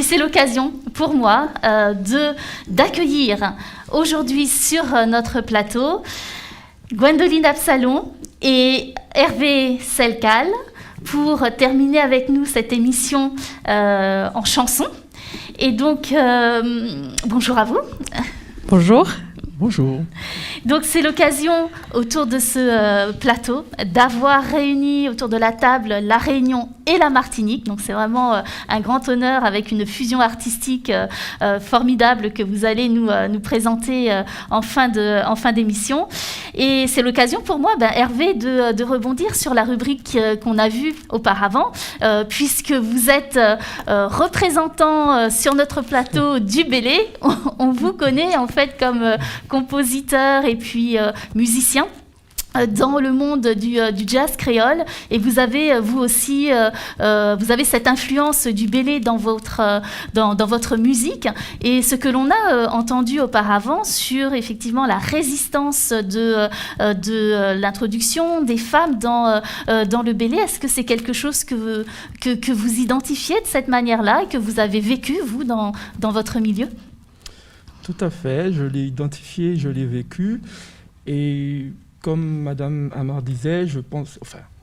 c'est l'occasion pour moi d'accueillir aujourd'hui sur notre plateau Gwendoline Absalon et Hervé Selcal pour terminer avec nous cette émission en chanson. Et donc, bonjour à vous. Bonjour. Bonjour. Donc c'est l'occasion autour de ce plateau d'avoir réuni autour de la table la Réunion et la Martinique. Donc c'est vraiment un grand honneur avec une fusion artistique formidable que vous allez nous présenter en fin d'émission. Et c'est l'occasion pour moi, Hervé, de rebondir sur la rubrique qu'on a vue auparavant, puisque vous êtes représentant sur notre plateau du Bélé. On vous connaît en fait comme compositeur et puis musicien dans le monde du jazz créole, et vous avez vous aussi vous avez cette influence du Bélé dans votre musique, et ce que l'on a entendu auparavant sur effectivement la résistance de l'introduction des femmes dans le Bélé. Est-ce que c'est quelque chose que vous identifiez de cette manière-là et que vous avez vécu vous dans votre milieu? Tout à fait, je l'ai identifié, je l'ai vécu. Et comme Madame Amar disait, je pense,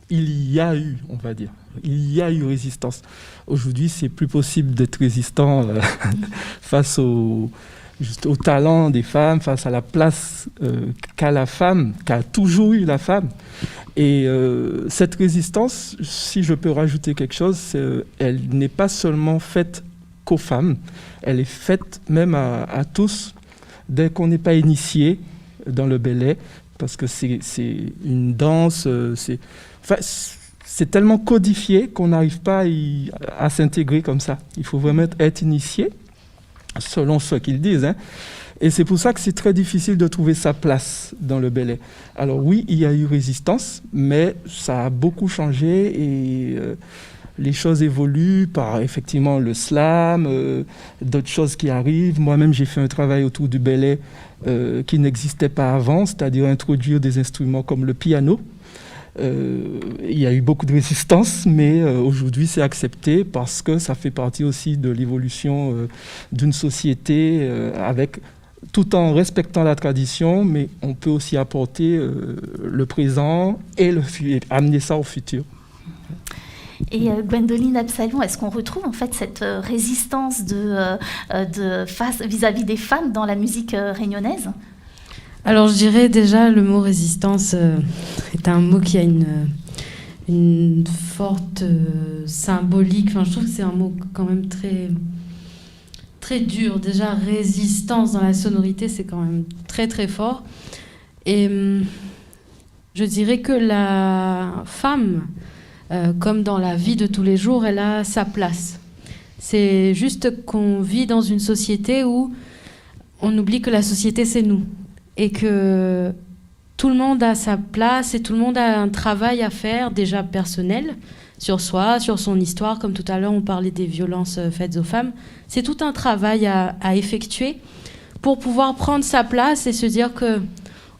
il y a eu, on va dire, il y a eu résistance. Aujourd'hui, c'est plus possible d'être résistant face au talent des femmes, face à la place qu'a la femme, qu'a toujours eu la femme. Et cette résistance, si je peux rajouter quelque chose, elle n'est pas seulement faite qu'aux femmes, elle est faite même à tous, dès qu'on n'est pas initié dans le Bélé, parce que c'est une danse, c'est tellement codifié qu'on n'arrive pas à s'intégrer comme ça. Il faut vraiment être initié, selon ce qu'ils disent, hein. Et c'est pour ça que c'est très difficile de trouver sa place dans le Bélé. Alors oui, il y a eu résistance, mais ça a beaucoup changé et les choses évoluent par effectivement le slam, d'autres choses qui arrivent. Moi-même, j'ai fait un travail autour du Bélé qui n'existait pas avant, c'est-à-dire introduire des instruments comme le piano. Il y a eu beaucoup de résistance, mais aujourd'hui, c'est accepté parce que ça fait partie aussi de l'évolution d'une société tout en respectant la tradition, mais on peut aussi apporter le présent et amener ça au futur. Et Gwendoline Absalon, est-ce qu'on retrouve en fait cette résistance face vis-à-vis des femmes dans la musique réunionnaise? Alors je dirais déjà le mot résistance est un mot qui a une forte symbolique. Enfin, je trouve que c'est un mot quand même très, très dur. Déjà, résistance dans la sonorité, c'est quand même très très fort. Et je dirais que la femme, comme dans la vie de tous les jours, elle a sa place. C'est juste qu'on vit dans une société où on oublie que la société, c'est nous. Et que tout le monde a sa place et tout le monde a un travail à faire, déjà personnel, sur soi, sur son histoire. Comme tout à l'heure, on parlait des violences faites aux femmes. C'est tout un travail à effectuer pour pouvoir prendre sa place et se dire que,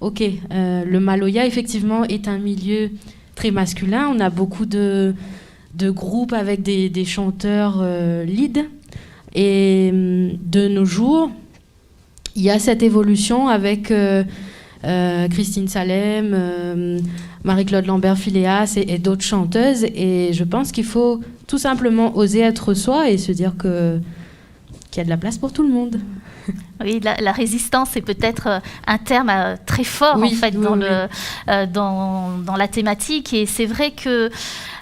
OK, le Maloya, effectivement, est un milieu très masculin. On a beaucoup de groupes avec des chanteurs lead. Et de nos jours, il y a cette évolution avec Christine Salem, Marie-Claude Lambert-Phileas et d'autres chanteuses. Et je pense qu'il faut tout simplement oser être soi et se dire qu'il y a de la place pour tout le monde. Oui, la résistance est peut-être un terme très fort en fait dans la thématique, et c'est vrai que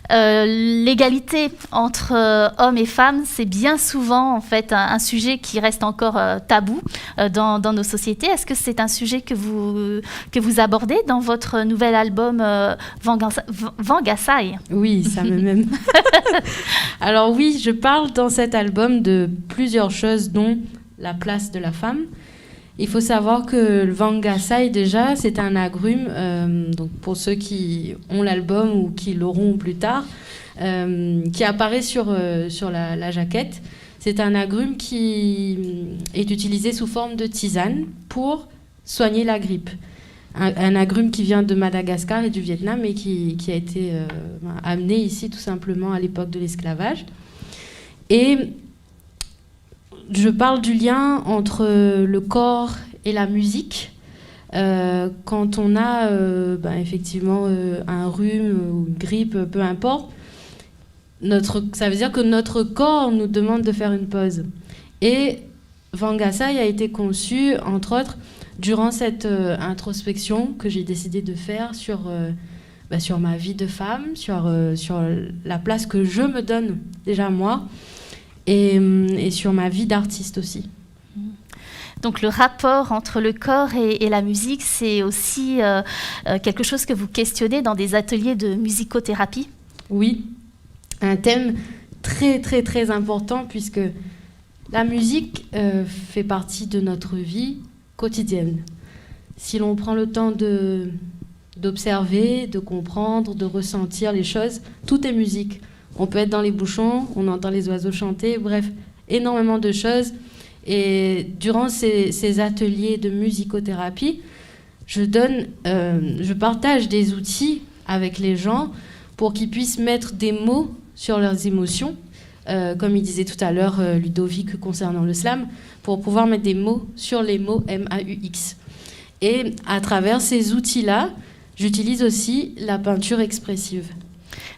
l'égalité entre hommes et femmes, c'est bien souvent en fait un sujet qui reste encore tabou dans nos sociétés. Est-ce que c'est un sujet que vous abordez dans votre nouvel album Vangasai? Oui, ça me même. Alors oui, je parle dans cet album de plusieurs choses, dont la place de la femme. Il faut savoir que le Vangasai, déjà, c'est un agrume, donc pour ceux qui ont l'album ou qui l'auront plus tard, qui apparaît sur la jaquette. C'est un agrume qui est utilisé sous forme de tisane pour soigner la grippe. Un agrume qui vient de Madagascar et du Vietnam et qui a été amené ici tout simplement à l'époque de l'esclavage. Et je parle du lien entre le corps et la musique. Quand on a effectivement un rhume ou une grippe, peu importe, ça veut dire que notre corps nous demande de faire une pause. Et Vangasai a été conçu, entre autres, durant cette introspection que j'ai décidé de faire sur ma vie de femme, sur la place que je me donne déjà moi, et sur ma vie d'artiste aussi. Donc le rapport entre le corps et la musique, c'est aussi quelque chose que vous questionnez dans des ateliers de musicothérapie ? Oui, un thème très très très important puisque la musique fait partie de notre vie quotidienne. Si l'on prend le temps d'observer, de comprendre, de ressentir les choses, tout est musique. On peut être dans les bouchons, on entend les oiseaux chanter, bref, énormément de choses. Et durant ces ateliers de musicothérapie, je partage des outils avec les gens pour qu'ils puissent mettre des mots sur leurs émotions, comme il disait tout à l'heure Ludovic concernant le slam, pour pouvoir mettre des mots sur les mots MAUX. Et à travers ces outils-là, j'utilise aussi la peinture expressive.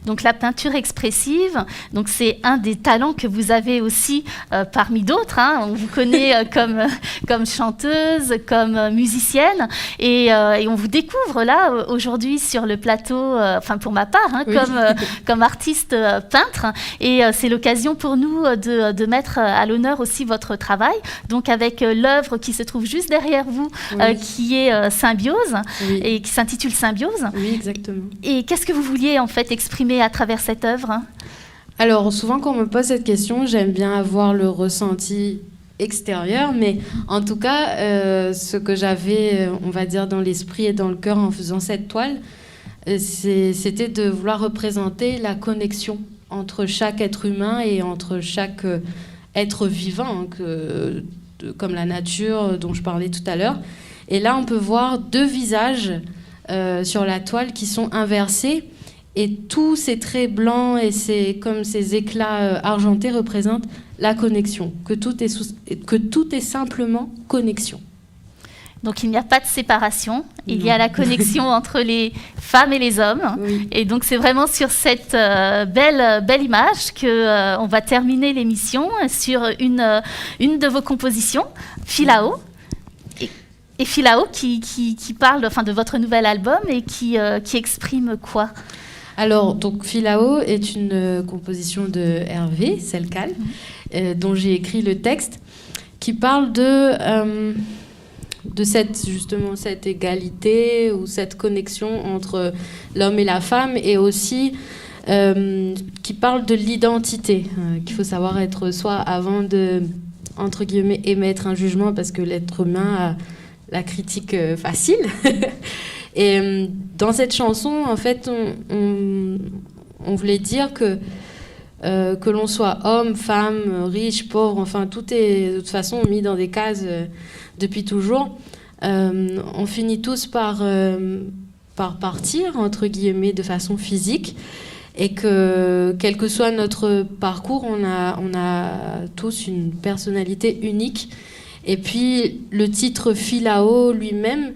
Donc la peinture expressive, donc c'est un des talents que vous avez aussi parmi d'autres. On vous connaît comme chanteuse, comme musicienne, et on vous découvre là aujourd'hui sur le plateau. Enfin pour ma part, oui. comme artiste peintre. Et c'est l'occasion pour nous de mettre à l'honneur aussi votre travail. Donc avec l'œuvre qui se trouve juste derrière vous, oui. Qui est Symbiose, oui. Et qui s'intitule Symbiose. Oui, exactement. Et qu'est-ce que vous vouliez en fait exprimer à travers cette œuvre ? Alors, souvent, quand on me pose cette question, j'aime bien avoir le ressenti extérieur, mais en tout cas, ce que j'avais, on va dire, dans l'esprit et dans le cœur en faisant cette toile, c'était de vouloir représenter la connexion entre chaque être humain et entre chaque être vivant, comme la nature dont je parlais tout à l'heure. Et là, on peut voir deux visages sur la toile qui sont inversés. Et tous ces traits blancs et comme ces éclats argentés représentent la connexion, que tout est simplement connexion. Donc il n'y a pas de séparation, il y a la connexion entre les femmes et les hommes. Oui. Et donc c'est vraiment sur cette belle image qu'on va terminer l'émission, sur une de vos compositions, Philao. Et Philao qui parle de votre nouvel album et qui exprime quoi ? Alors, donc, Philao est une composition de Hervé Selcal, dont j'ai écrit le texte, qui parle de cette égalité ou cette connexion entre l'homme et la femme, et aussi qui parle de l'identité, qu'il faut savoir être soi avant de, entre guillemets, émettre un jugement, parce que l'être humain a la critique facile. Et dans cette chanson, en fait, on voulait dire que l'on soit homme, femme, riche, pauvre, enfin, tout est de toute façon mis dans des cases depuis toujours. On finit tous par partir, entre guillemets, de façon physique, et que, quel que soit notre parcours, on a tous une personnalité unique. Et puis, le titre Philao lui-même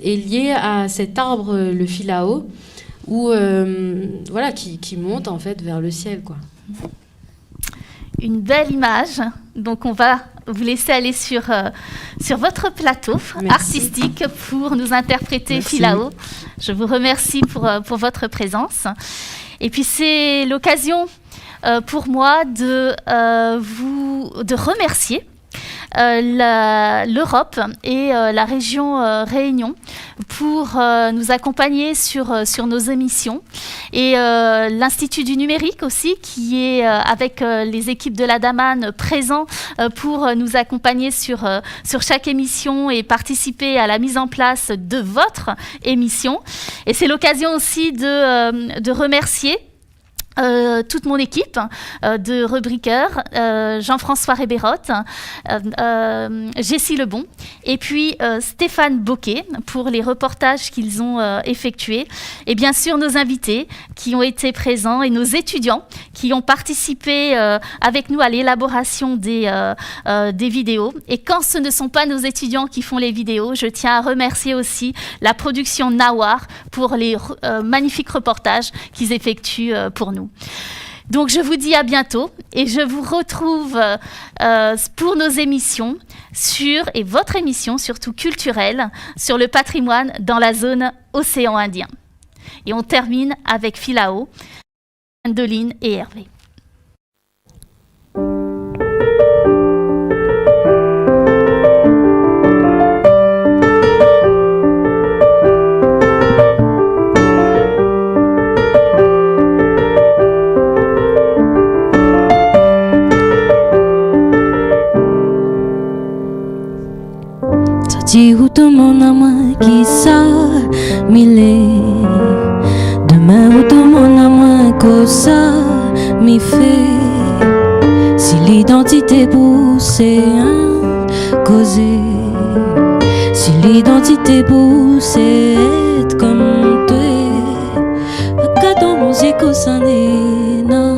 est lié à cet arbre, le Philao, qui monte en fait vers le ciel, quoi. Une belle image. Donc on va vous laisser aller sur votre plateau artistique pour nous interpréter Merci. Philao. Je vous remercie pour votre présence. Et puis c'est l'occasion pour moi de remercier l'Europe et la région Réunion pour nous accompagner sur nos émissions, et l'Institut du numérique aussi qui est avec les équipes de la Daman présents pour nous accompagner sur chaque émission et participer à la mise en place de votre émission. Et c'est l'occasion aussi de remercier toute mon équipe de rubriqueurs, Jean-François Rébérotte, Jessie Lebon, et puis Stéphane Bocquet pour les reportages qu'ils ont effectués, et bien sûr nos invités qui ont été présents et nos étudiants qui ont participé avec nous à l'élaboration des vidéos. Et quand ce ne sont pas nos étudiants qui font les vidéos, je tiens à remercier aussi la production Nawar pour les magnifiques reportages qu'ils effectuent pour nous. Donc je vous dis à bientôt et je vous retrouve pour nos émissions et votre émission surtout culturelle sur le patrimoine dans la zone océan Indien. Et on termine avec Philao, Andoline et Hervé. Ti uto mon amant qui ça mille demain uto mon amant que ça mi fait si l'identité pousse un causer si l'identité pousse être comme toi quand on musique au sanena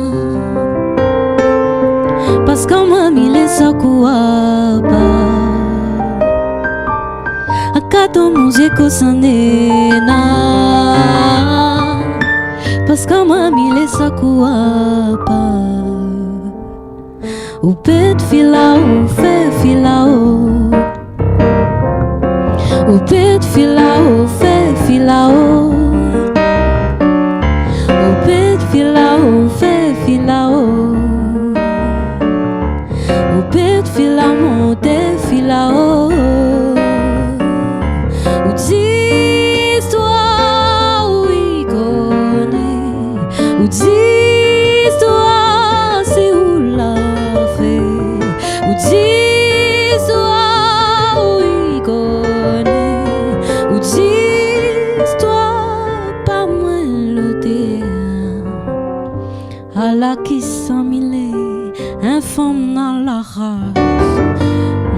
parce qu'on m'a mis les sakua pas Akato musico sanena Paska mami le sakuapa O pet filao fe filao O pet filao fe filao O pet filao fe filao O pet filamo te filao Qui s'en mille, informe dans la race.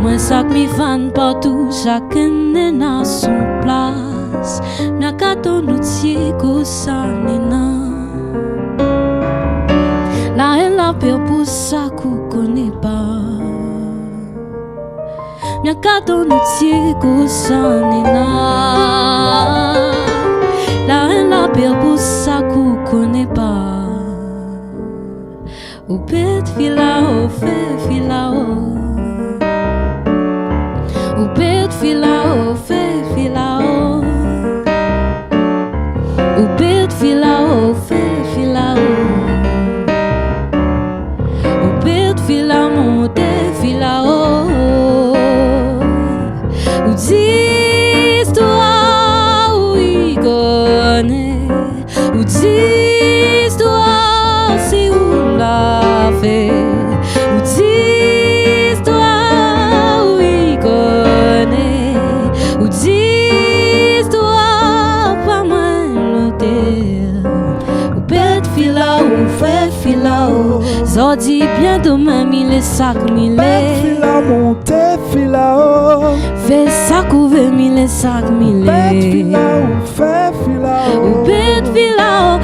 Moi, ça mi fan partout, chacun est à son place. N'a qu'à ton outil, que ça n'est la haine, la peur pour ça qu'on connaît pas. N'a qu'à ton outil, que ça n'est la haine, la peur pour ça qu'on connaît pas. O pet filao fe filao O pet filao fe filao O pet filao fe filao O pet filamo te filao O d'histoire o igone O d'histoire si ou la fait ou d'histoire oui connaît ou d'histoire pas mal terre ou pète fila ou fait fila ou zodi bientôt même il est sac mille fila monte fila ou fait sac ouvert mille sac mille pète fila ou fait fila ou pète fila